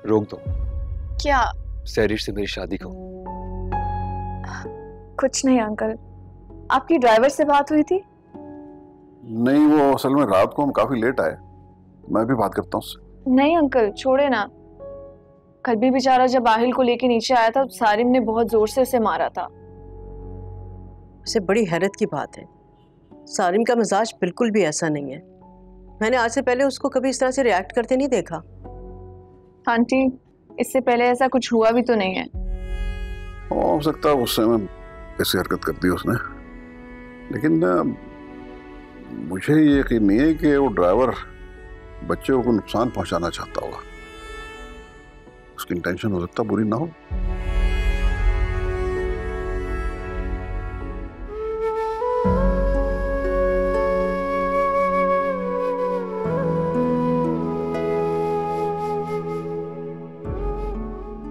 रोक दो। क्या? सैरिश से मेरी शादी को। कुछ नहीं अंकल, आपकी ड्राइवर से बात हुई थी? नहीं, वो असल में रात को हम काफी लेट आए, मैं भी बात करता हूँ उससे। नहीं अंकल, छोड़े ना। कल भी बेचारा जब आहिल को लेके नीचे आया था, सारिम ने बहुत जोर से उसे मारा था। उसे बड़ी हैरत की बात है, सारिम का मिजाज बिल्कुल भी ऐसा नहीं है। मैंने आज से पहले उसको कभी इस तरह से रिएक्ट करते नहीं देखा। आंटी, इससे पहले ऐसा कुछ हुआ भी तो नहीं है। हो सकता है उस समय ऐसी हरकत कर दी उसने, लेकिन मुझे ये यकीन नहीं है कि वो ड्राइवर बच्चे को नुकसान पहुंचाना चाहता होगा। उसकी इंटेंशन हो सकता बुरी ना हो।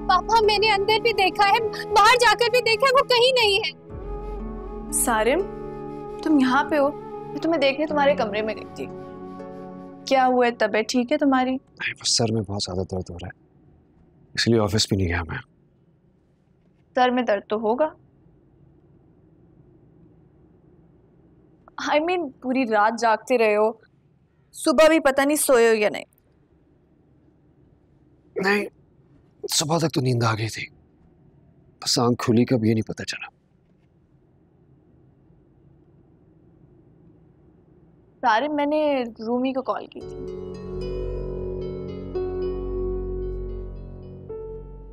पापा, मैंने अंदर भी देखा है, बाहर जाकर भी देखा है, वो कहीं नहीं है। सारिम, तुम यहाँ पे हो? मैं तुम्हें देखने तुम्हारे कमरे में गई थी। क्या हुआ है? तबीयत ठीक है तुम्हारी? नहीं, बस सर में बहुत ज्यादा दर्द हो रहा है, इसलिए ऑफिस भी नहीं गया मैं। सर में दर्द तो होगा। I mean, पूरी रात जागते रहे हो, सुबह भी पता नहीं सोए हो या नहीं। नहीं, सुबह तक तो नींद आ गई थी, बस आंख खुली कब ये नहीं पता चला। सारिम, मैंने रूमी को कॉल की थी।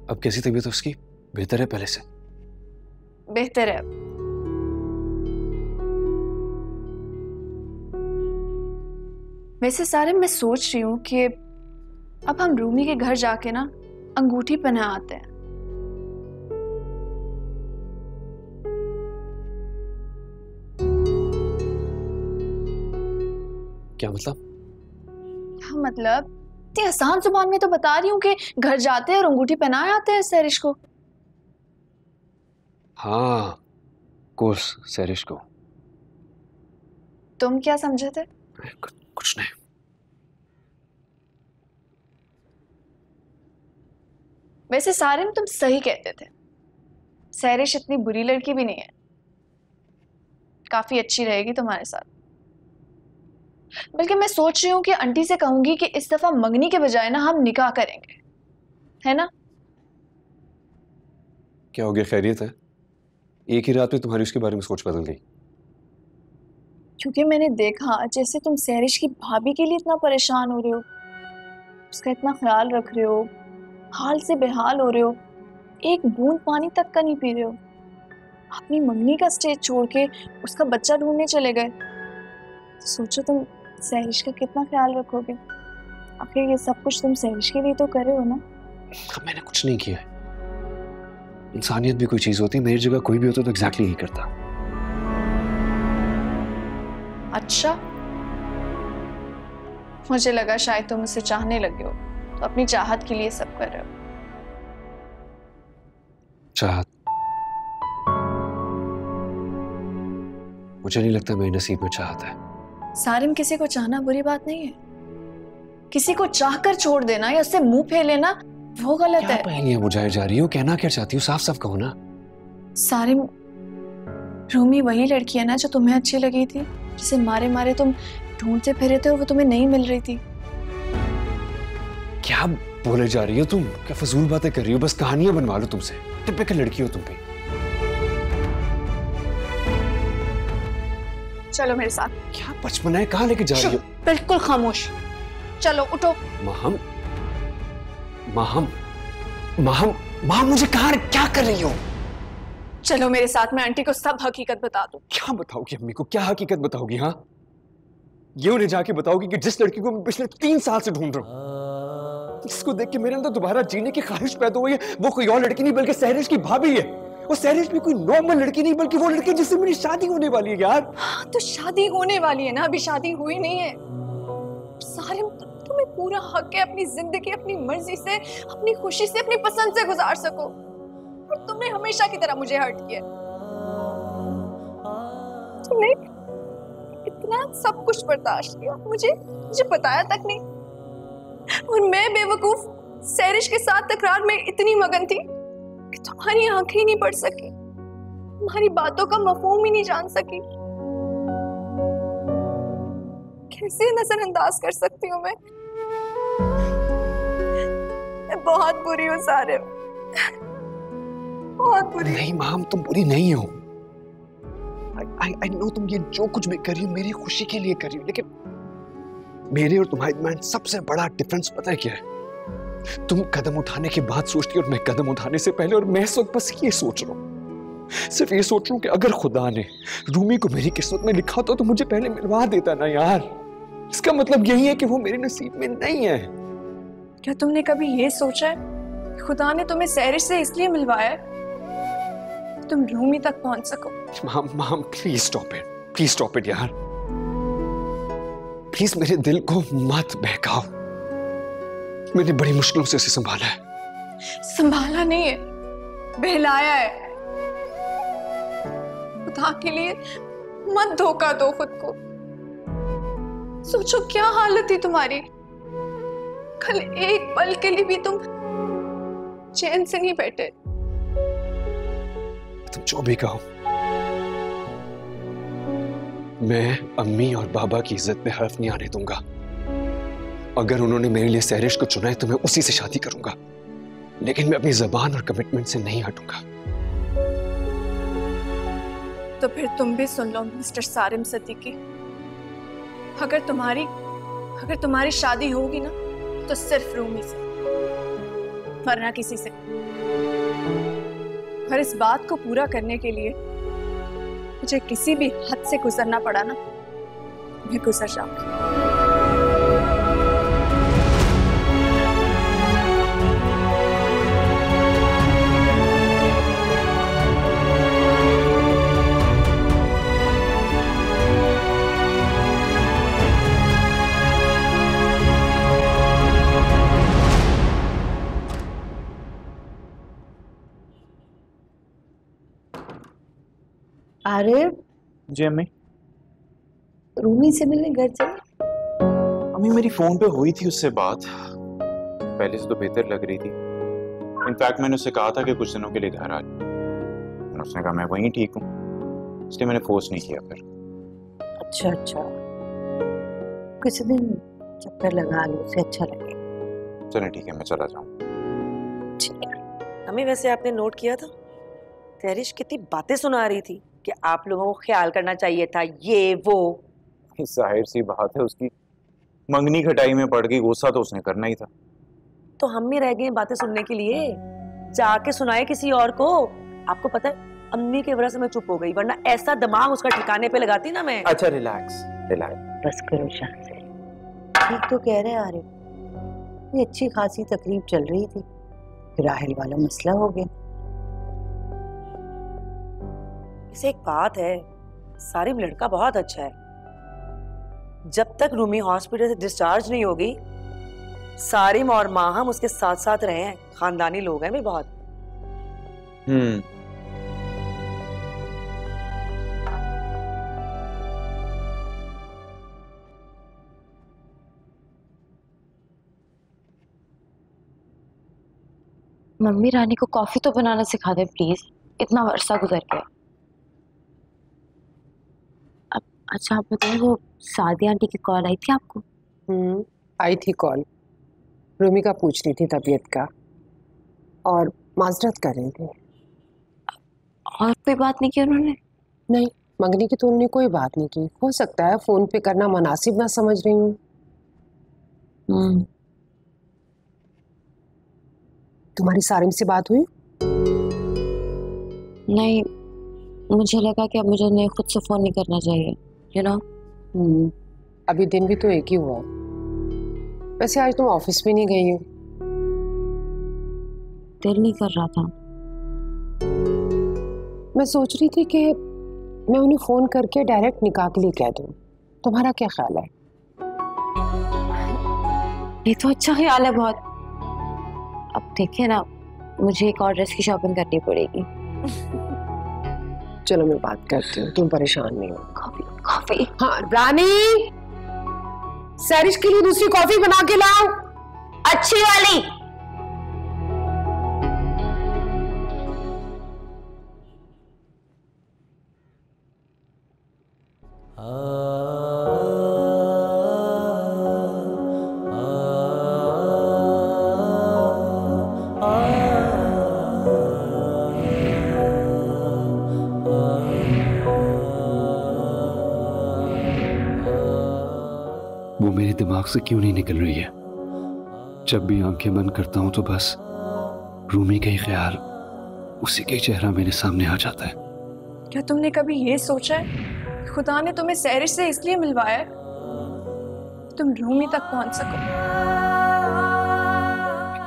अब कैसी तबीयत है उसकी? बेहतर है पहले से? बेहतर है। वैसे सारिम, मैं सोच रही हूँ कि अब हम रूमी के घर जाके ना अंगूठी पहना आते हैं। क्या मतलब? क्या मतलब? इतनी आसान जुबान में तो बता रही हूँ कि घर जाते हैं और अंगूठी पहनाए आते हैं सैरिश को। हाँ, कोर्स सैरिश को। तुम क्या समझे थे? कुछ नहीं। वैसे सारिम, तुम सही कहते थे, सैरिश इतनी बुरी लड़की भी नहीं है, काफी अच्छी रहेगी तुम्हारे साथ। बल्कि मैं सोच रही हूँ कि आंटी से कहूंगी कि इस दफा मंगनी के बजाय ना हम निकाह करेंगे, है ना? क्या हो गया, खैरियत है? एक ही रात में तुम्हारी उसके बारे में सोच बदल गई? क्योंकि मैंने देखा जैसे तुम सैरिश की भाभी के लिए इतना परेशान हो रहे हो, उसका इतना ख्याल रख रहे हो, हाल से बेहाल हो रहे हो, एक बूंद पानी तक का नहीं पी रहे हो, अपनी मंगनी का स्टेज छोड़ के उसका बच्चा ढूंढने चले गए। सोचो तुम सैरिश का कितना ख्याल रखोगे। आखिर ये सब कुछ तुम सैरिश के लिए तो कर रहे हो ना? मैंने कुछ नहीं किया। इंसानियत भी कोई चीज होती है, मेरी जगह कोई भी होता तो एग्जैक्टली यही करता। अच्छा, मुझे लगा शायद तुम उसे चाहने लगे हो, तो अपनी चाहत के लिए सब कर रहे हो। चाहत? मुझे नहीं लगता मेरे नसीब में चाहत है। सारिम, किसी को चाहना बुरी बात नहीं है, किसी को चाहकर छोड़ देना या उससे मुंह फेर लेना वो गलत है। क्या पहेलियां बुझाई जा रही हो? कहना क्या चाहती हो? साफ साफ कहो ना। सारिम, रूमी वही लड़की है ना जो तुम्हें अच्छी लगी थी, जिसे मारे मारे तुम ढूंढते फिरे थे और वो तुम्हें नहीं मिल रही थी। क्या बोले जा रही हो तुम? क्या फजूल बातें कर रही हो? बस कहानियां बनवा लो तुमसे। टिपिकल लड़की हो तुम भी। चलो मेरे साथ। क्या बचपना है, कहाँ लेके जा रही हो? बिल्कुल खामोश, चलो उठो। माहम, माहम, माहम, माहम, मुझे कहाँ, क्या कर रही हो? चलो मेरे साथ, मैं आंटी को सब हकीकत बता दूं। क्या बताओगी अम्मी को? क्या हकीकत बताओगी? हाँ, ये उन्हें जाके बताओगी कि जिस लड़की को मैं पिछले 3 साल से ढूंढ रहा हूँ, जिसको देख के मेरे अंदर दोबारा जीने की ख्वाहिश पैदा हुई है, वो कोई और लड़की नहीं बल्कि सैरिश की भाभी है। वो सैरिश भी कोई नॉर्मल लड़की नहीं बल्कि वो लड़की जिससे मेरी शादी होने वाली है यार। हाँ, तो शादी होने वाली है ना, अभी शादी हुई नहीं है। सारिम, तुम्हें पूरा हक है अपनी जिंदगी अपनी मर्जी से, अपनी खुशी से, अपनी पसंद से गुजार सको, और तुमने हमेशा की तरह मुझे हर्ट किया। तुमने इतना सब कुछ बर्दाश्त किया, मुझे बताया तक नहीं, और मैं बेवकूफ सैरिश के साथ तकरार में इतनी मगन थी कि तुम्हारी आंखें ही नहीं पढ़ सकी, तुम्हारी बातों का मफहूम ही नहीं जान सकी। कैसे नजरअंदाज कर सकती हूँ मैं बहुत बुरी हूँ सारे, बहुत बुरी। नहीं माम, तुम बुरी नहीं हो। I know तुम ये जो कुछ भी कर रही हो मेरी खुशी के लिए कर रही हो, लेकिन मेरे और तुम्हारे दरमियान सबसे बड़ा डिफरेंस पता है क्या है? तुम कदम उठाने के बाद सोचती हो और मैं कदम उठाने से पहले, और मैं इस वक्त बस ये सोच रहा हूँ, सिर्फ ये सोच रहा हूँ कि अगर खुदा ने रूमी को मेरी किस्मत में लिखा तो मुझे पहले मिलवा देता ना यार। इसका मतलब यही है कि वो मेरे नसीब में नहीं है। क्या तुमने कभी ये सोचा है कि खुदा ने तुम्हें सैरिश से इसलिए मिलवाया है तुम रूमी तक पहुंच सको? माम प्लीज स्टॉप इट यार, प्लीज मेरे दिल को मत बहकाओ। मैंने बड़ी मुश्किलों से इसे संभाला है। संभाला नहीं है, बहलाया है। खुदा के लिए मत धोखा दो खुद को। सोचो क्या हालत थी तुम्हारी, कल एक पल के लिए भी तुम चैन से नहीं बैठे। तुम जो भी कहो, मैं अम्मी और बाबा की इज्जत में हर्फ नहीं आने दूंगा। अगर उन्होंने मेरे लिए सैरिश को चुना है तो मैं उसी से शादी करूंगा, लेकिन मैं अपनी जबान और कमिटमेंट से नहीं हटूंगा। तो फिर तुम भी सुन लो मिस्टर सारिम सदीकी, अगर तुम्हारी शादी होगी ना तो सिर्फ रूमी से, वरना किसी से। और इस बात को पूरा करने के लिए मुझे किसी भी हद से गुजरना पड़ा ना, मैं गुजर जाऊंगी। अरे जी अम्मी। रूमी से मिलने घर चले? अम्मी मेरी फोन पे हुई थी उससे बात, पहले से तो बेहतर लग रही थी। इनफैक्ट मैंने उससे कहा था कि कुछ दिनों के लिए घर आ जाए, उसने कहा मैं वहीं ठीक हूँ, इसलिए मैंने फोर्स नहीं किया फिर। अच्छा किसी दिन चक्कर लगा लो, उसे अच्छा लगे। चलें ठीक है, मैं चला जाऊँ। ठीक है। अम्मी वैसे आपने नोट किया था सैरिश कितनी बातें सुना रही थी कि आप लोगों को ख्याल करना चाहिए था, ये वो। जाहिर सी बात है, उसकी मंगनी खटाई में पड़ गई, गुस्सा तो उसने करना ही था। तो हम भी रह गए बातें सुनने के लिए, जाके सुनाए किसी और को। आपको पता है अम्मी की वजह से मैं चुप हो गई, वरना ऐसा दिमाग उसका ठिकाने पे लगाती ना मैं। अच्छा रिलैक्स। बस करो शान से। ठीक तो कह रहे आ रहे, ये अच्छी खासी तकलीफ चल रही थी, राहिल वाला मसला हो गया। इसे एक बात है, सारिम लड़का बहुत अच्छा है। जब तक रूमी हॉस्पिटल से डिस्चार्ज नहीं होगी, सारिम और माँ हम उसके साथ साथ रहे हैं। खानदानी लोग हैं भी बहुत। मम्मी रानी को कॉफी तो बनाना सिखा दे प्लीज, इतना अरसा गुजर गया। अब अच्छा आप बताइए, वो सादी आंटी की कॉल आई थी आपको? आई थी कॉल, रूमी का पूछ रही थी तबीयत का और माजरत कर रही थी। और कोई बात नहीं की उन्होंने? नहीं, मंगनी की तो उन्होंने कोई बात नहीं की। हो सकता है फोन पे करना मुनासिब ना समझ रही हूँ। तुम्हारी सारिम से बात हुई? नहीं, मुझे लगा कि अब मुझे उन्हें खुद से फोन नहीं करना चाहिए, यू नो। अभी दिन भी तो एक ही हुआ। वैसे आज तुम ऑफिस में नहीं गई हो? दिल नहीं कर रहा था। मैं सोच रही थी कि मैं उन्हें फोन करके डायरेक्ट निकाह के लिए कह दूं। तुम्हारा क्या ख्याल है? ये तो अच्छा ख्याल है बहुत। अब देखिए ना, मुझे एक और ड्रेस की शॉपिंग करनी पड़ेगी। चलो मैं बात करती हूँ, तुम परेशान नहीं हो। कॉफी। हाँ रानी, सैरिश के लिए दूसरी कॉफी बना के लाओ, अच्छी वाली। वो मेरे दिमाग से क्यों नहीं निकल रही है। जब भी आंखें बंद करता हूं तो बस रूमी का ही ख्याल, उसी का ही चेहरा मेरे सामने आ जाता है। क्या तुमने कभी ये सोचा है खुदा ने तुम्हें सहरिश से इसलिए मिलवाया है तुम रूमी तक पहुंच सको?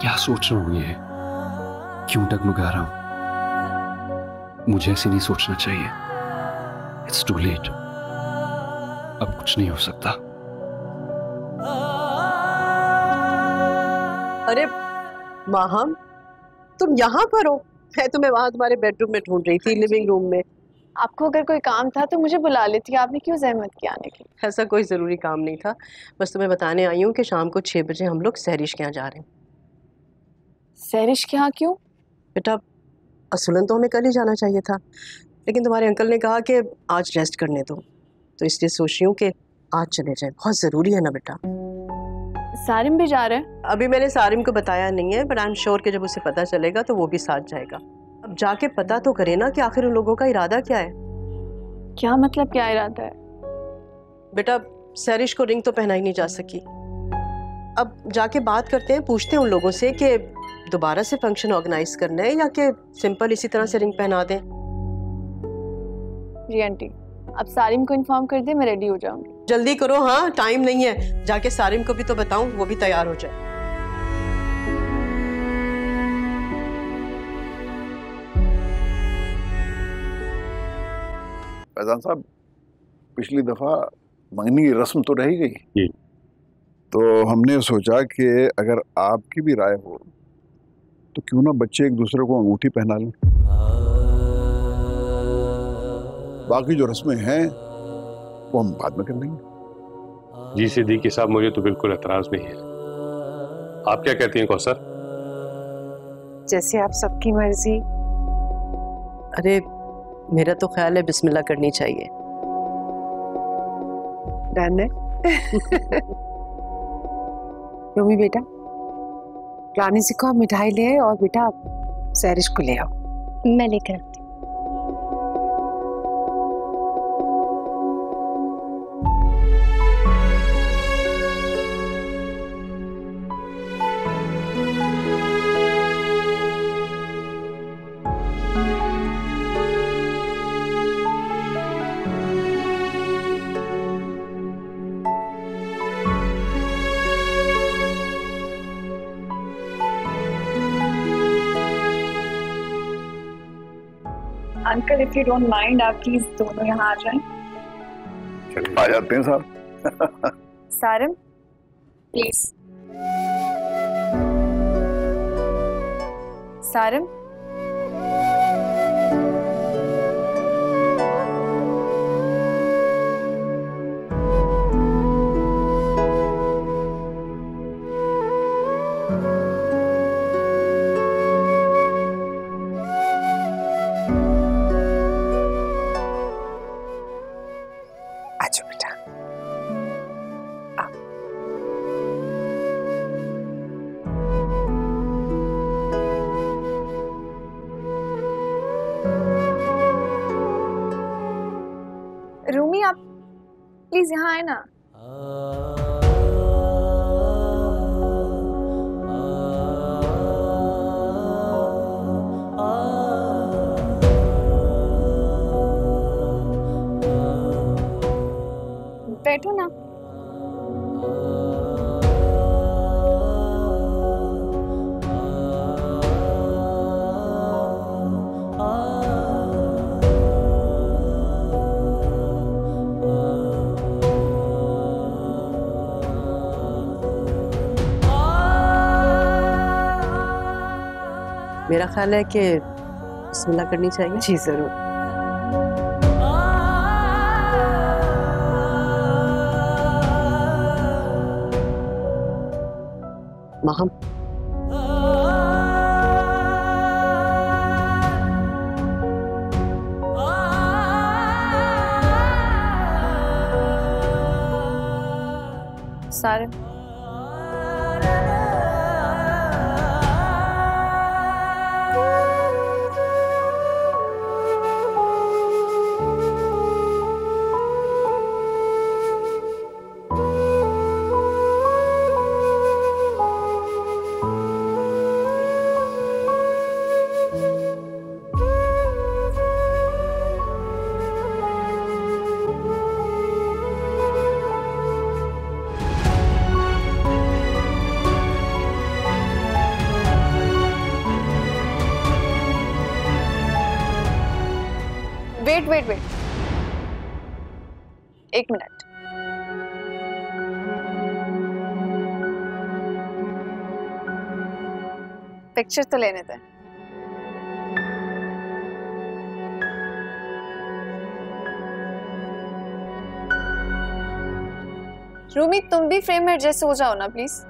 क्या सोच रहा हूं ये, क्यों डगमगा रहा हूं? मुझे ऐसे नहीं सोचना चाहिए। इट्स टू लेट, अब कुछ नहीं हो सकता। अरे माहम, तुम यहाँ पर हो? मैं तुम्हें वहां तुम्हारे बेडरूम में ढूंढ रही थी, लिविंग रूम में। आपको अगर कोई काम था तो मुझे बुला लेती, आपने क्यों जहमत की आने की? ऐसा कोई ज़रूरी काम नहीं था, बस तुम्हें बताने आई हूँ कि शाम को 6 बजे हम लोग सहरिश के यहाँ जा रहे हैं। सहरिश के यहाँ क्यों? बेटा, असलन तो हमें कल ही जाना चाहिए था, लेकिन तुम्हारे अंकल ने कहा कि आज रेस्ट करने दो, तो इसलिए सोच रही हूँ कि आज चले जाए। बहुत ज़रूरी है ना बेटा। सारिम भी जा रहे हैं? अभी मैंने सारिम को बताया नहीं है, बट आई एम श्योर कि जब उसे पता चलेगा तो वो भी साथ जाएगा। अब जाके पता तो करे ना कि आखिर उन लोगों का इरादा क्या है। क्या मतलब, क्या इरादा है? बेटा, सहरिश को रिंग तो पहनाई नहीं जा सकी। अब जाके बात करते हैं, पूछते हैं उन लोगों से कि दोबारा से फंक्शन ऑर्गेनाइज करना है या कि सिंपल इसी तरह से रिंग पहना दें। जी आंटी, अब सारिम को इन्फॉर्म कर दे, मैं रेडी हो जाऊंगी। जल्दी करो, हाँ टाइम नहीं है। जाके सारिम को भी तो बताऊं, वो भी तैयार हो जाए। फैजान साहब, पिछली दफा मंगनी की रस्म तो रह ही गई, तो हमने सोचा कि अगर आपकी भी राय हो तो क्यों ना बच्चे एक दूसरे को अंगूठी पहना लें। बाकी जो रस्में हैं वो हम बाद में कर लेंगे। जी सिद्दीकी साहब, मुझे तो बिल्कुल एतराज नहीं है। आप क्या कहती हैं कौसर? जैसे आप सबकी मर्जी। अरे मेरा तो ख्याल है बिस्मिल्लाह करनी चाहिए। डन है। रोमी बेटा, रानी जी को आप मिठाई ले आए और बेटा आप सहरिश को ले आओ। मैं लेकर आती हूँ। Uncle, if you don't mind, आप प्लीज दोनों यहाँ आ जाएं। आ जाते हैं साहब। सारिम प्लीज। सारिम, आजो बेटा। रूमी आप प्लीज यहाँ आए ना। बैठो ना। मेरा ख्याल है कि बिस्मिल्लाह करनी चाहिए। जी जरूर। माहम, सारिम, वेट वेट, एक मिनट। पिक्चर तो लेने दे। रूमी तुम भी फ्रेम में एडजस्ट हो जाओ ना प्लीज।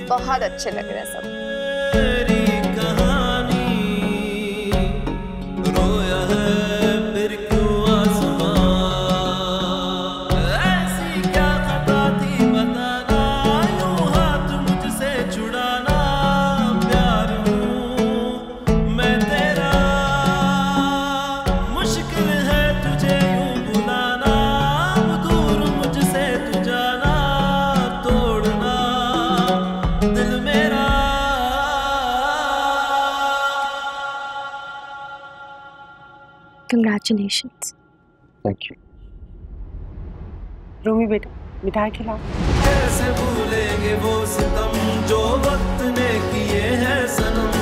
बहुत अच्छे लग रहे हैं सब। Congratulations. Thank you. रूमी बेटा मिठाई खिलाओ। कैसे भूलेंगे वो सितम जो वक्त ने किए हैं सनम,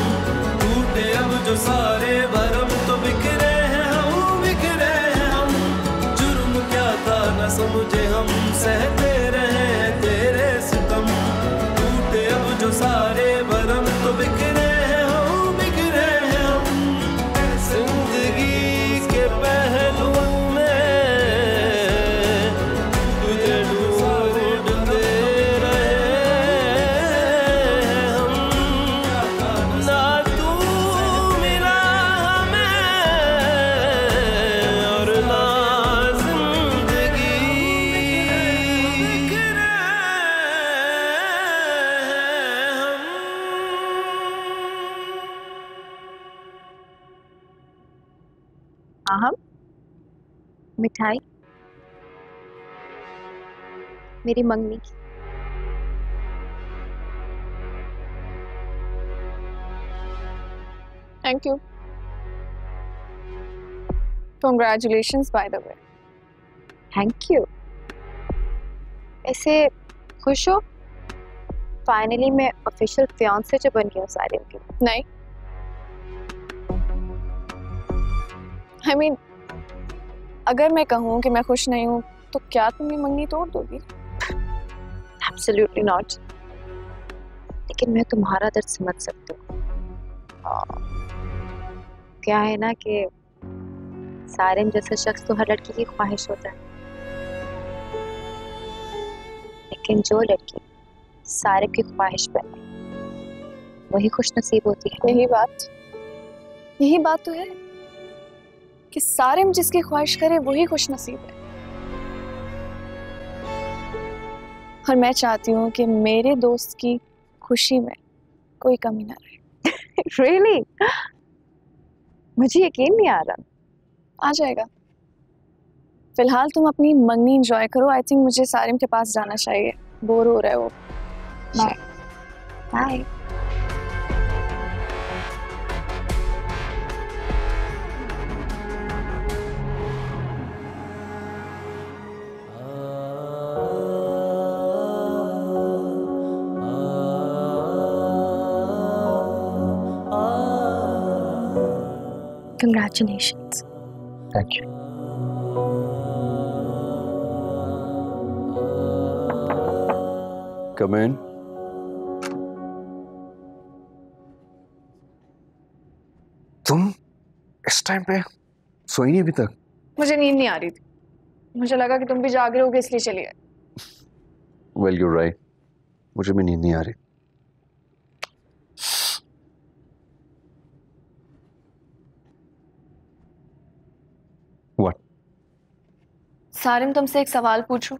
टूटे अब जो सारे भरम तो बिखरे हैं हम, बिखरे हैं हम। जुर्म क्या था न समझे हम, सहते रहे तेरे सितम, टूटे अब जो सारे भरम तो बिखरे हैं हम, बिखरे हैं हम। जिंदगी के पहलू में तुझे ढूंढते रहे हम, ना तू मिला हमें और ना जिंदगी। हम मिठाई मेरी मंगनी की। Thank you. Congratulations by the way. Thank you. ऐसे खुश हो? फाइनली मैं ऑफिशियल फियांसे जो बन गया हूँ सारिम की। नहीं, I mean, अगर मैं कहूँ कि मैं खुश नहीं हूँ तो क्या तुम ये मंगनी तोड़ दोगी? Absolutely not. लेकिन मैं तुम्हारा दर्द समझ सकती हूँ। क्या है ना कि सारिम जैसा शख्स तो हर लड़की की ख्वाहिश होता है, लेकिन जो लड़की सारिम की ख्वाहिश बने वही खुश नसीब होती है। यही बात तो है कि सारिम जिसकी ख्वाहिश करे वही खुश नसीब है। और मैं चाहती हूँ कि मेरे दोस्त की खुशी में कोई कमी ना रहे। Really? मुझे यकीन नहीं आ रहा। आ जाएगा। फिलहाल तुम अपनी मंगनी एंजॉय करो। आई थिंक मुझे सारिम के पास जाना चाहिए, बोर हो रहा है वो। Bye bye. Congratulations. Thank you. Come in. तुम इस टाइम पे सोई नहीं अभी तक? मुझे नींद नहीं आ रही थी, मुझे लगा कि तुम भी जाग रहे होगे इसलिए चली आई। Well, you're right. मुझे भी नींद नहीं आ रही। What? सारिम तुमसे एक सवाल पूछूं,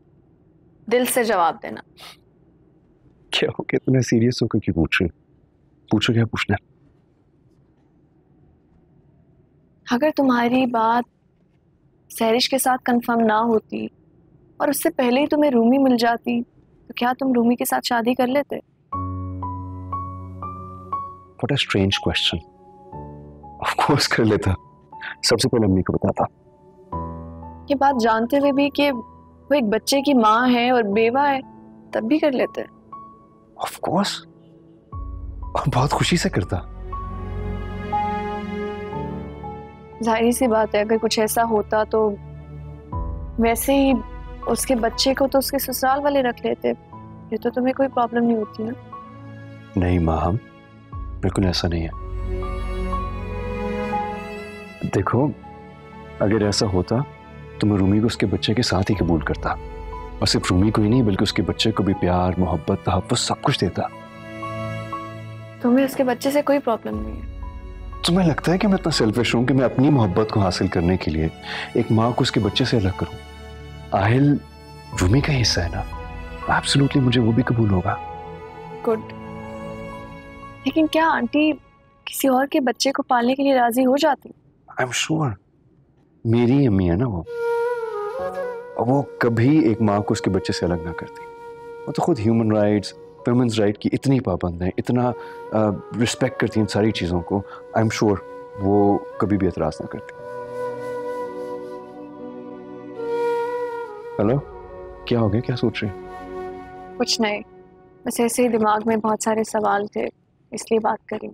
दिल से जवाब देना। क्या हो गया, तुम्हें सीरियस होकर क्यों पूछ रही? पूछो क्या पूछना है। अगर तुम्हारी बात सैरिश के साथ कंफर्म ना होती और उससे पहले ही तुम्हें रूमी मिल जाती तो क्या तुम रूमी के साथ शादी कर लेते? What a strange question. Of course कर लेता, सबसे पहले अम्मी को बताता। ये बात जानते हुए भी कि वो एक बच्चे की माँ है और बेवा है, तब भी कर लेते? Of course, और बहुत खुशी से करता। जाहिर सी बात है, अगर कुछ ऐसा होता तो वैसे ही उसके बच्चे को तो उसके ससुराल वाले रख लेते, ये तो तुम्हें कोई प्रॉब्लम नहीं होती ना? नहीं माँ, हम बिल्कुल ऐसा नहीं है। देखो, अगर ऐसा होता तो मैं रूमी को उसके बच्चे के साथ ही कबूल करता, और सिर्फ रूमी को ही नहीं बल्कि उसके बच्चे को भी प्यार, मोहब्बत, तहफ़्फ़ुज़ सब कुछ देता। तुम्हें उसके बच्चे से कोई प्रॉब्लम नहीं है? तुम्हें लगता है कि मैं इतना सेल्फिश हूं कि मैं अपनी मोहब्बत को हासिल करने के लिए एक माँ को उसके बच्चे से अलग करूं? आहिल रूमी का हिस्सा है ना, एब्सोल्युटली मुझे वो भी कबूल होगा। गुड। लेकिन क्या आंटी किसी और के बच्चे को पालने के लिए राजी हो जाती? आई एम श्योर, मेरी अम्मी है ना वो, और वो कभी एक माँ को उसके बच्चे से अलग ना करती। वो तो खुद ह्यूमन राइट्स, वुमेन्स राइट की इतनी पाबंद है, इतना रिस्पेक्ट करती हैं इन सारी चीज़ों को। आई एम श्योर वो कभी भी एतराज़ ना करती। हेलो, क्या हो गया, क्या सोच रही? कुछ नहीं, बस ऐसे ही दिमाग में बहुत सारे सवाल थे, इसलिए बात करी।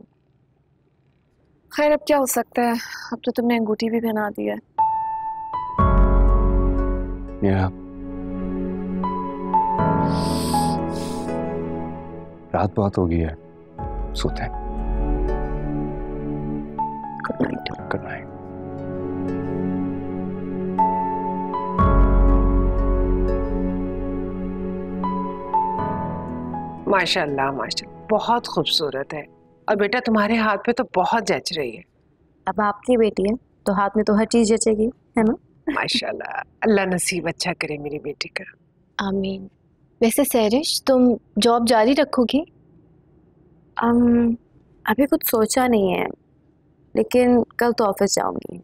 खैर, अब क्या हो सकता है, अब तो तुमने अंगूठी भी पहना दी है। रात बहुत हो गई है, सोते हैं। Good night. Good night. माशाल्लाह माशाल्लाह, बहुत खूबसूरत है, और बेटा तुम्हारे हाथ पे तो बहुत जच रही है। अब आपकी बेटी है तो हाथ में तो हर चीज जचेगी, है ना? माशाल्लाह, अल्लाह नसीब अच्छा करे मेरी बेटी का। आमीन। वैसे सैरिश, तुम जॉब जारी रखोगी? अभी कुछ सोचा नहीं है, लेकिन कल तो ऑफिस जाऊंगी।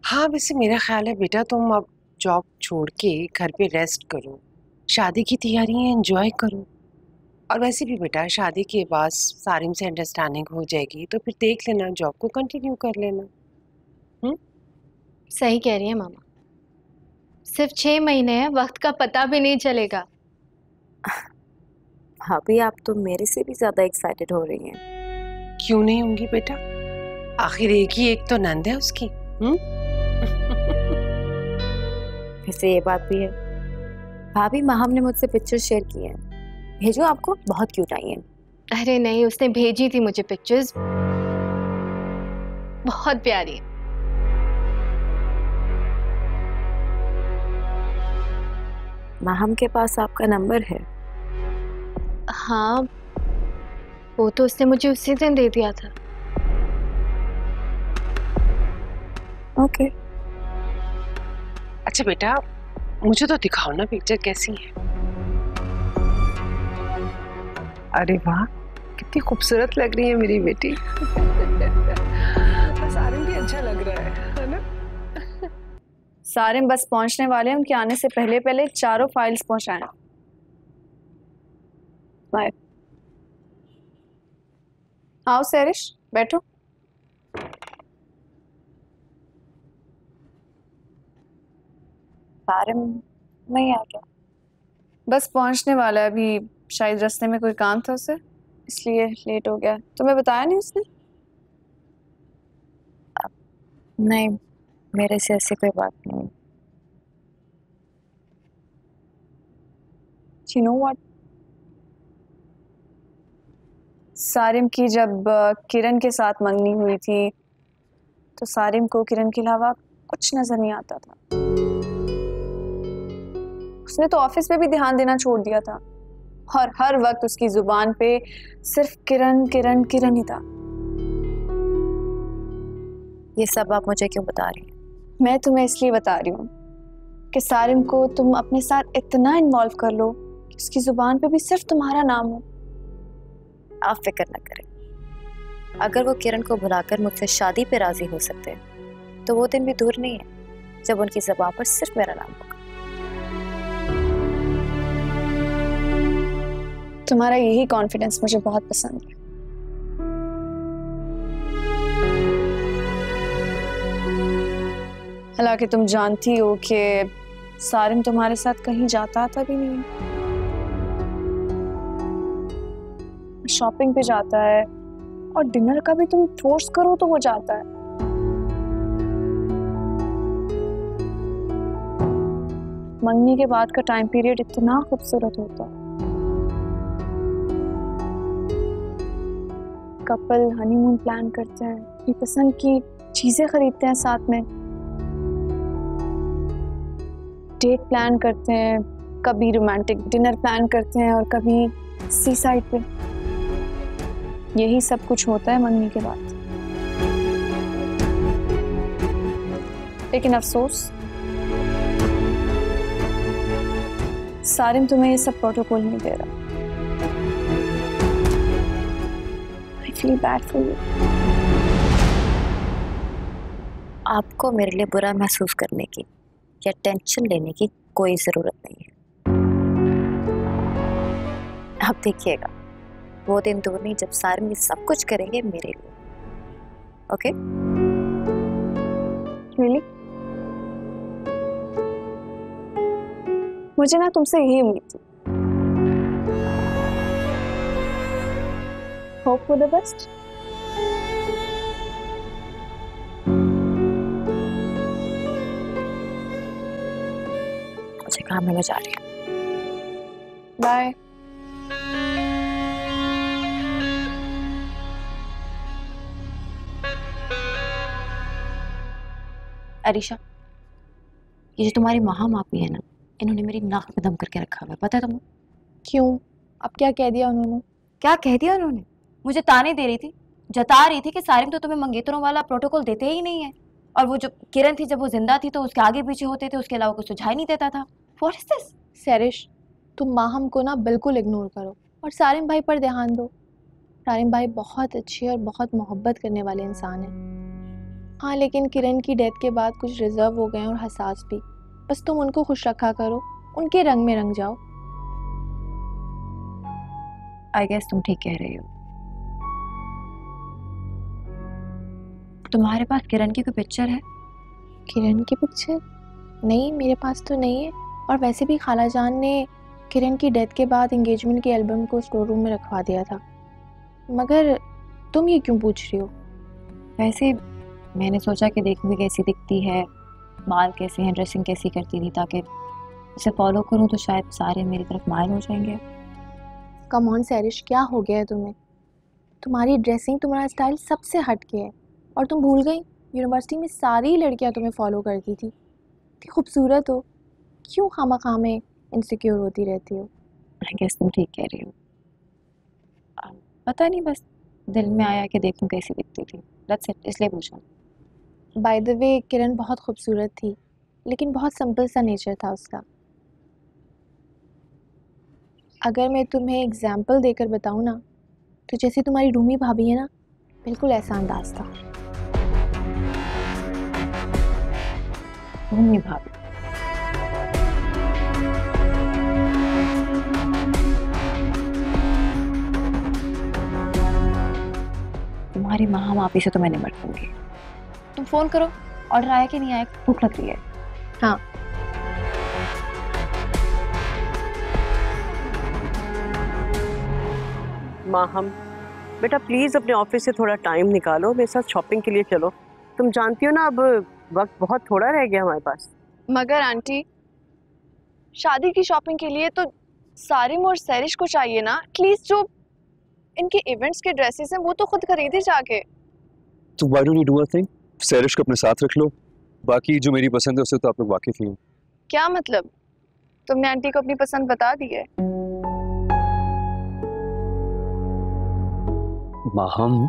हाँ, वैसे मेरा ख्याल है बेटा तुम अब जॉब छोड़ के घर पे रेस्ट करो, शादी की तैयारियां एंजॉय करो। और वैसे भी बेटा शादी के बाद सारिम से अंडरस्टैंडिंग हो जाएगी तो फिर देख लेना, जॉब को कंटिन्यू कर लेना। सही कह रही है मामा, सिर्फ 6 महीने हैं, वक्त का पता भी नहीं चलेगा। भाभी, आप तो मेरे से भी ज्यादा एक्साइटेड हो रही हैं। क्यों नहीं होंगी बेटा, आखिर एक ही एक तो नंद है उसकी। वैसे ये बात भी है भाभी, माहम ने मुझसे पिक्चर शेयर की है, भेजो आपको, बहुत क्यूट आई है। अरे नहीं, उसने भेजी थी मुझे पिक्चर्स, बहुत प्यारी है। माहम के पास आपका नंबर है? हाँ, वो तो उसने मुझे उसी दिन दे दिया था। ओके। अच्छा बेटा, मुझे तो दिखाओ ना पिक्चर कैसी है। अरे वाह, कितनी खूबसूरत लग रही है मेरी बेटी। सारिम भी अच्छा लग रहा है ना? सारिम बस पहुंचने वाले हैं, उनके आने से पहले पहले 4 फाइल्स पहुंचाएं। बाय। आओ सैरिश, बैठो। सारिम नहीं आ गया? बस पहुंचने वाला है अभी, शायद रास्ते में कोई काम था उसे, इसलिए लेट हो गया। तुम्हें बताया नहीं उसने? नहीं, मेरे से ऐसी कोई बात नहीं। You know what? सारिम की जब किरण के साथ मंगनी हुई थी तो सारिम को किरण के अलावा कुछ नजर नहीं आता था। उसने तो ऑफिस में भी ध्यान देना छोड़ दिया था, और हर वक्त उसकी जुबान पे सिर्फ किरण किरण किरण ही था। ये सब आप मुझे क्यों बता रही हैं? मैं तुम्हें इसलिए बता रही हूँ कि सारिम को तुम अपने साथ इतना इन्वॉल्व कर लो कि उसकी जुबान पे भी सिर्फ तुम्हारा नाम हो। आप फिक्र न करें, अगर वो किरण को भुलाकर मुझसे शादी पे राजी हो सकते हैं तो वो दिन भी दूर नहीं है जब उनकी ज़बान पर सिर्फ मेरा नाम होगा। तुम्हारा यही कॉन्फिडेंस मुझे बहुत पसंद है। हालांकि तुम जानती हो कि सारिम तुम्हारे साथ कहीं जाता आता भी नहीं है, शॉपिंग पे जाता है और डिनर का भी तुम फोर्स करो तो वो जाता है। मंगनी के बाद का टाइम पीरियड इतना खूबसूरत होता है। कपल हनीमून प्लान करते हैं, अपनी पसंद की चीजें खरीदते हैं, साथ में डेट प्लान करते हैं, कभी रोमांटिक डिनर प्लान करते हैं और कभी सी साइड पे। यही सब कुछ होता है मंगनी के बाद। लेकिन अफसोस सारिम तुम्हें ये सब प्रोटोकॉल नहीं दे रहा। I feel bad for you. आपको मेरे लिए बुरा महसूस करने की या टेंशन लेने की कोई जरूरत नहीं है। अब देखिएगा वो दिन दूर नहीं जब सारिम ये सब कुछ करेंगे मेरे लिए। ओके? Really? मुझे ना तुमसे यही उम्मीद थी। Hope for the best. मुझे काम है, मैं जा रही हूँ। बाय। अरीशा, ये जो तुम्हारी मापी है ना, इन्होंने मेरी नाक में दम करके रखा हुआ है, पता है तुम्हें? क्यों? अब क्या कह दिया उन्होंने? क्या कह दिया उन्होंने? मुझे ताने दे रही थी, जता रही थी कि सारिम तो तुम्हें मंगेतरों वाला प्रोटोकॉल देते ही नहीं है, और वो जो किरण थी जब वो जिंदा थी तो उसके आगे पीछे होते थे, उसके अलावा कुछ सुझाई नहीं देता था। What is this? सैरिश, तुम माहम को ना बिल्कुल इग्नोर करो और सारिम भाई पर ध्यान दो। सारिम भाई बहुत अच्छे और बहुत मोहब्बत करने वाले इंसान हैं। हाँ, लेकिन किरण की डेथ के बाद कुछ रिजर्व हो गए और हसास भी। बस तुम उनको खुश रखा करो, उनके रंग में रंग जाओ। आई गेस तुम ठीक कह रही हो। तुम्हारे पास किरण की कोई पिक्चर है? किरण की पिक्चर? नहीं, मेरे पास तो नहीं है। और वैसे भी खाला जान ने किरण की डेथ के बाद एंगेजमेंट के एल्बम को स्टोर रूम में रखवा दिया था। मगर तुम ये क्यों पूछ रही हो? वैसे मैंने सोचा कि देखूंगी कैसी दिखती है, बाल कैसे हैं, ड्रेसिंग कैसी करती थी, ताकि उसे फॉलो करूं तो शायद सारे मेरी तरफ माइल हो जाएंगे। कम ऑन सैरिश, क्या हो गया है तुम्हें? तुम्हारी ड्रेसिंग, तुम्हारा स्टाइल सबसे हट के है और तुम भूल गई यूनिवर्सिटी में सारी लड़कियां तुम्हें फॉलो करती थी कि खूबसूरत हो। क्यों खामा में इनसिक्योर होती रहती हो? आई गेस तुम ठीक कह रही हो। पता नहीं, बस दिल में आया कि देखूं कैसी दिखती थी, दैट्स इट, इसलिए पूछा। बाय द वे, किरण बहुत खूबसूरत थी, लेकिन बहुत सिंपल सा नेचर था उसका। अगर मैं तुम्हें एग्जाम्पल देकर बताऊँ ना, तो जैसे तुम्हारी रूमी भाभी है ना, बिल्कुल ऐसा अंदाज था। रूमी भाभी? तुम्हारी मापी से तो मैं निपट लूंगी। तुम फोन करो, ऑर्डर आया कि नहीं आया, भूख लग रही है। हाँ। माहम, बेटा प्लीज अपने ऑफिस से थोड़ा टाइम निकालो, मेरे साथ शॉपिंग के लिए चलो। तुम जानती हो ना अब वक्त बहुत थोड़ा रह गया हमारे पास। मगर आंटी, शादी की शॉपिंग के लिए तो सारिम और सैरिश को चाहिए ना, एटलीस्ट जो इनके इवेंट्स के ड्रेसेस हैं वो तो खुद खरीदे जाके। तो why don't you do a thing? Sairish को अपने साथ रख लो, बाकी जो मेरी पसंद है उससे तो आप लोग वाकिफ ही हो। क्या मतलब? तुमने आंटी को अपनी पसंद बता दी है? माहम,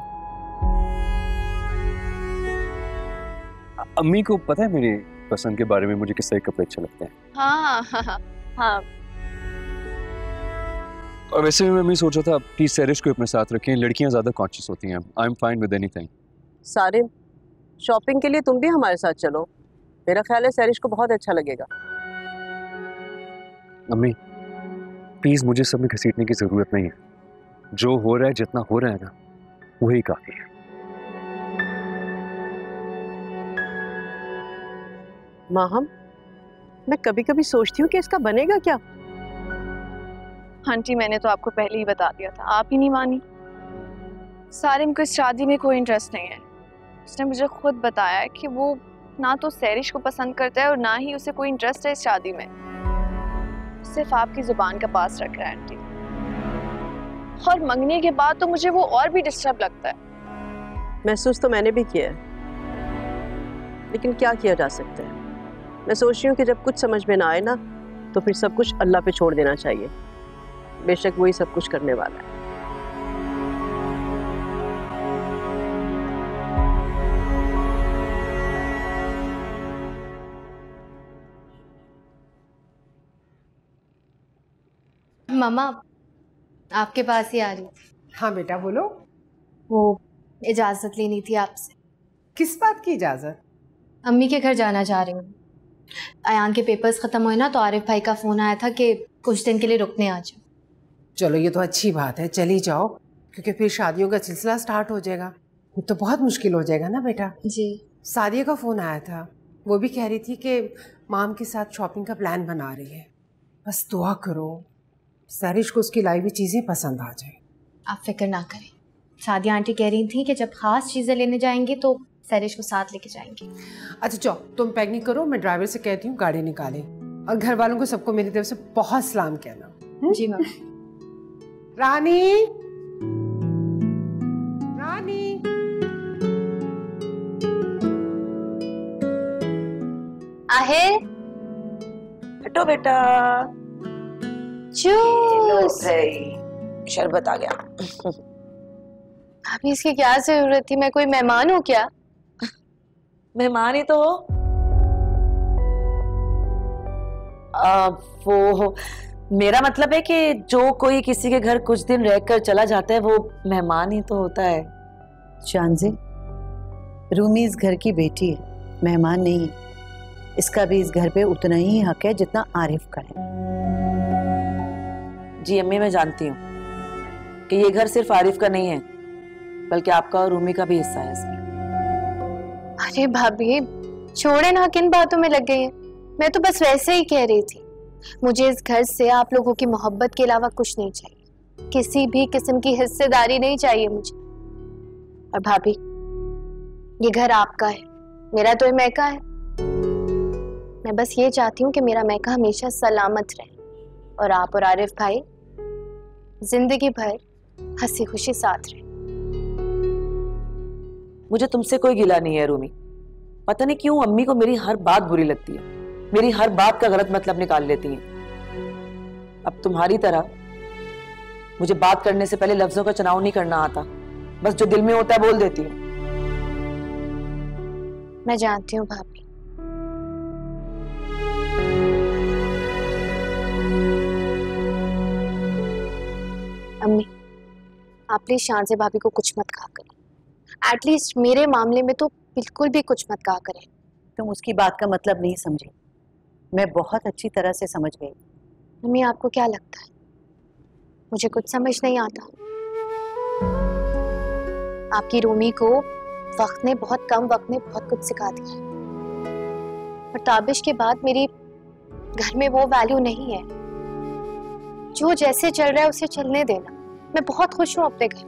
अम्मी को पता है मेरी पसंद के बारे में, मुझे किस तरह के कपड़े अच्छे लगते हैं। हाँ हाँ हाँ हाँ। और वैसे भी मैं भी सोच रहा था प्लीज सैरिश को अपने साथ रखें, लड़कियां ज्यादा कॉन्शियस होती हैं। I am fine with anything. सारे शॉपिंग के लिए तुम भी हमारे साथ चलो, मेरा ख्याल है सैरिश को बहुत अच्छा लगेगा। अम्मी प्लीज मुझे सब में घसीटने की जरूरत नहीं है, जो हो रहा है जितना हो रहा है ना वही काफी है। माहम, मैं कभी कभी सोचती हूँ कि इसका बनेगा क्या। आंटी मैंने तो आपको पहले ही बता दिया था, आप ही नहीं मानी। सारिम को इस शादी में कोई इंटरेस्ट नहीं है। उसने मुझे खुद बताया कि वो ना तो सैरिश को पसंद करता है और ना ही उसे कोई इंटरेस्ट है इस शादी में। सिर्फ आपकी जुबान का पास रख रहा है आंटी। और मंगने के बाद तो मुझे वो और भी डिस्टर्ब लगता है। महसूस तो मैंने भी किया है, लेकिन क्या किया जा सकता है। मैं सोच रही हूँ कि जब कुछ समझ में ना आए ना तो फिर सब कुछ अल्लाह पे छोड़ देना चाहिए। बेशक वही सब कुछ करने वाला है। मामा आपके पास ही आ रही थी। हाँ बेटा बोलो। वो इजाज़त लेनी थी आपसे। किस बात की इजाज़त? अम्मी के घर जाना चाह रही हूँ। अयान के पेपर्स ख़त्म हुए ना तो आरिफ भाई का फ़ोन आया था कि कुछ दिन के लिए रुकने आ जाओ। चलो ये तो अच्छी बात है, चली जाओ, क्योंकि फिर शादियों का सिलसिला स्टार्ट हो जाएगा, तो बहुत मुश्किल हो जाएगा ना बेटा। जी। सादिया का फ़ोन आया था, वो भी कह रही थी कि माम के साथ शॉपिंग का प्लान बना रही है। बस दुआ करो सैरिश को उसकी लाई हुई चीज़ें पसंद आ जाए। आप फिक्र ना करें, सादिया आंटी कह रही थी कि जब ख़ास चीज़ें लेने जाएंगी तो सैरिश को साथ लेके जाएंगी। अच्छा चलो तुम पैकिंग करो, मैं ड्राइवर से कहती हूँ गाड़ी निकाले, और घर वालों को सबको मेरी तरफ से बहुत सलाम कहना। जी मैम। रानी, रानी, आहे हटो बेटा। जूस। शरबत आ गया। अभी इसकी क्या जरूरत थी? मैं कोई मेहमान हूँ क्या? मेहमान ही तो हो। वो मेरा मतलब है कि जो कोई किसी के घर कुछ दिन रहकर चला जाता है वो मेहमान ही तो होता है। शानज़ी, रूमी इस घर की बेटी है, मेहमान नहीं है। इसका भी इस घर पे उतना ही हक है जितना आरिफ का है। जी अम्मी, मैं जानती हूँ कि ये घर सिर्फ आरिफ का नहीं है बल्कि आपका और रूमी का भी हिस्सा है इसमें। अरे भाभी छोड़े ना, किन बातों में लग गई हैं? मैं तो बस वैसे ही कह रही थी। मुझे इस घर से आप लोगों की मोहब्बत के अलावा कुछ नहीं चाहिए, किसी भी किस्म की हिस्सेदारी नहीं चाहिए मुझे। और भाभी ये घर आपका है, मेरा तो ये मैका है। मैं बस ये चाहती हूँ कि मेरा मैका हमेशा सलामत रहे और आप और आरिफ भाई जिंदगी भर हंसी खुशी साथ रहे। मुझे तुमसे कोई गिला नहीं है रूमी। पता नहीं क्यों अम्मी को मेरी हर बात बुरी लगती है, मेरी हर बात का गलत मतलब निकाल लेती हैं। अब तुम्हारी तरह मुझे बात करने से पहले लफ्जों का चुनाव नहीं करना आता, बस जो दिल में होता है बोल देती हूँ। मैं जानती हूँ भाभी। अम्मी आप प्लीज शानज़ी भाभी को कुछ मत कहा करें। एटलीस्ट मेरे मामले में तो बिल्कुल भी कुछ मत कहा करें। तुम उसकी बात का मतलब नहीं समझी, मैं बहुत अच्छी तरह से समझ गई। मम्मी आपको क्या लगता है मुझे कुछ समझ नहीं आता? आपकी रूमी को वक्त ने बहुत कम वक्त में बहुत कुछ सिखा दिया है, और ताबिश के बाद मेरी घर में वो वैल्यू नहीं है। जो जैसे चल रहा है उसे चलने देना। मैं बहुत खुश हूँ अपने घर।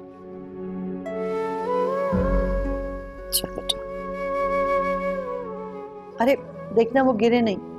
चल बेटा, अरे देखना वो गिरे नहीं।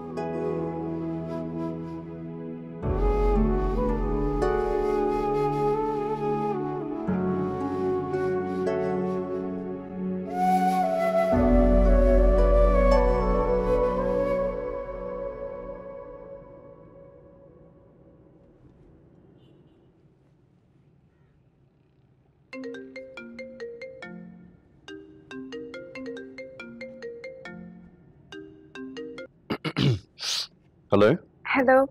हेलो। हेलो,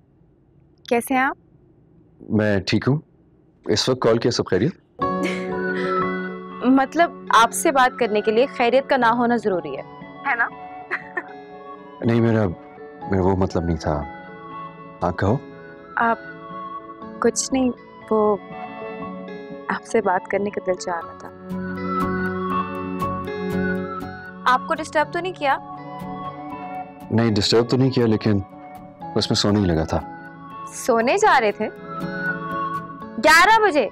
कैसे हैं आप? मैं ठीक हूँ, इस वक्त कॉल किया, सब खैरियत? मतलब आपसे बात करने के लिए खैरियत का ना होना जरूरी है ना? नहीं, मेरा वो मतलब नहीं था। हाँ कहो। आप कुछ नहीं, वो आपसे बात करने का दिल चाह रहा था। आपको डिस्टर्ब तो नहीं किया? नहीं, डिस्टर्ब तो नहीं किया, लेकिन बस मैं सोने ही लगा था। सोने जा रहे थे 11 बजे?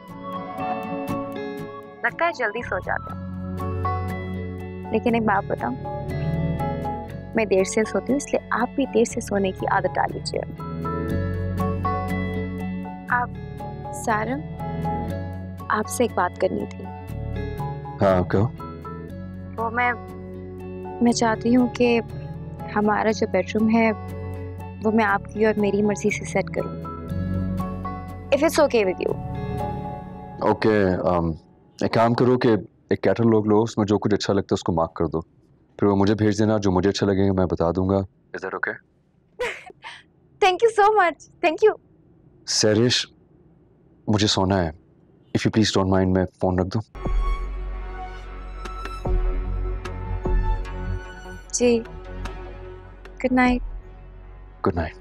लगता है जल्दी सो जाते हैं। लेकिन एक बात बताऊं, मैं देर से सोती हूँ, इसलिए आप भी देर से सोने की आदत डाल लीजिए। आप सारम, आपसे एक बात करनी थी। हाँ कहो। वो मैं चाहती हूँ कि हमारा जो बेडरूम है वो मैं आपकी और मेरी मर्जी से सेट करूँ। If it's okay with you. Okay, एक काम करो कि एक कैटलॉग लो, उसमें जो कुछ अच्छा लगता है उसको मार्क कर दो, फिर वो मुझे भेज देना, जो मुझे अच्छा लगेगा मैं बता दूंगा। Is that okay? Thank you so much. Thank you. Sairish, मुझे सोना है। If you please don't mind, मैं फोन रख दूं? जी, गुड नाइट। Good night.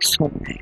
सोना है।